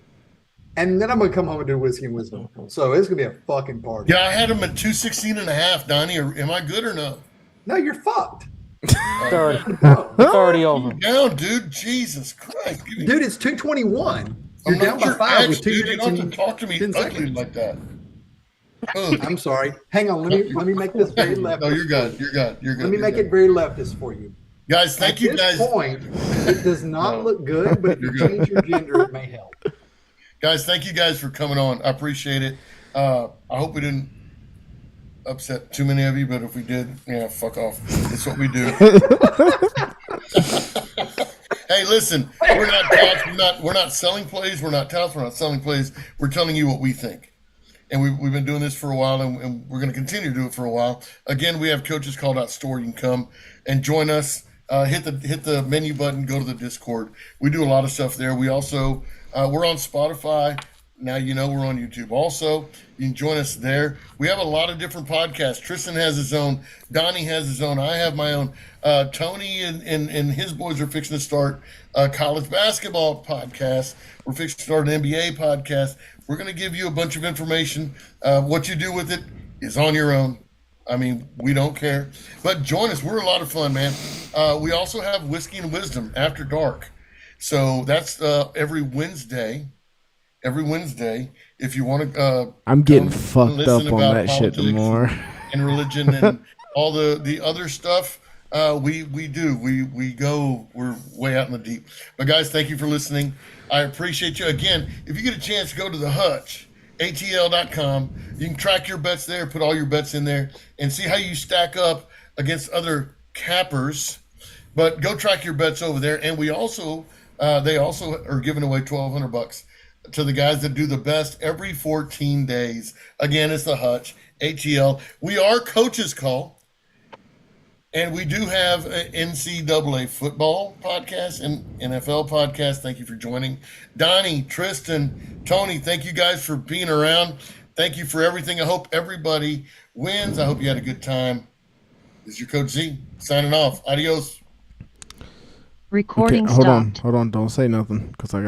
And then I'm going to come home and do Whiskey and Wisdom. So it's going to be a fucking party. Yeah, I had them at 216.5, Donnie. Am I good or no? No, you're fucked. It's already over. Down, dude. Jesus Christ. Dude, it's 221. You're down by 5 with 2 minutes. You don't have to talk to me ugly like that. I'm sorry. Hang on. Let me make this very leftist. No, you're good. You're good. Let me make it very leftist for you. Guys, thank you guys. At this point, it does not look good, but if you change your gender, it may help. Guys, thank you guys for coming on. I appreciate it. I hope we didn't upset too many of you, but if we did, yeah, fuck off. That's what we do. Hey, listen, we're not selling plays. We're not touts. We're not selling plays. We're telling you what we think. And we've been doing this for a while, and we're going to continue to do it for a while. Again, we have coachescall.store. You can come and join us. Hit the menu button. Go to the Discord. We do a lot of stuff there. We also we're on Spotify. Now we're on YouTube. Also, you can join us there. We have a lot of different podcasts. Tristan has his own. Donnie has his own. I have my own. Tony and his boys are fixing to start a college basketball podcast. We're fixing to start an NBA podcast. We're going to give you a bunch of information. What you do with it is on your own. I mean, we don't care. But join us. We're a lot of fun, man. We also have Whiskey and Wisdom After Dark. So that's every Wednesday. If you want to, I'm getting fucked up on that shit tomorrow. And religion and all the other stuff. We do. We're way out in the deep. But guys, thank you for listening. I appreciate you. Again, if you get a chance, go to the Hutch, ATL.com. You can track your bets there, put all your bets in there, and see how you stack up against other cappers. But go track your bets over there. And we also, they also are giving away $1,200 to the guys that do the best every 14 days. Again, it's the Hutch, ATL. We are Coach's Call. And we do have an NCAA football podcast and NFL podcast. Thank you for joining. Donnie, Tristan, Tony, thank you guys for being around. Thank you for everything. I hope everybody wins. I hope you had a good time. This is your Coach Z signing off. Adios. Recording stopped. Hold on. Don't say nothing because I got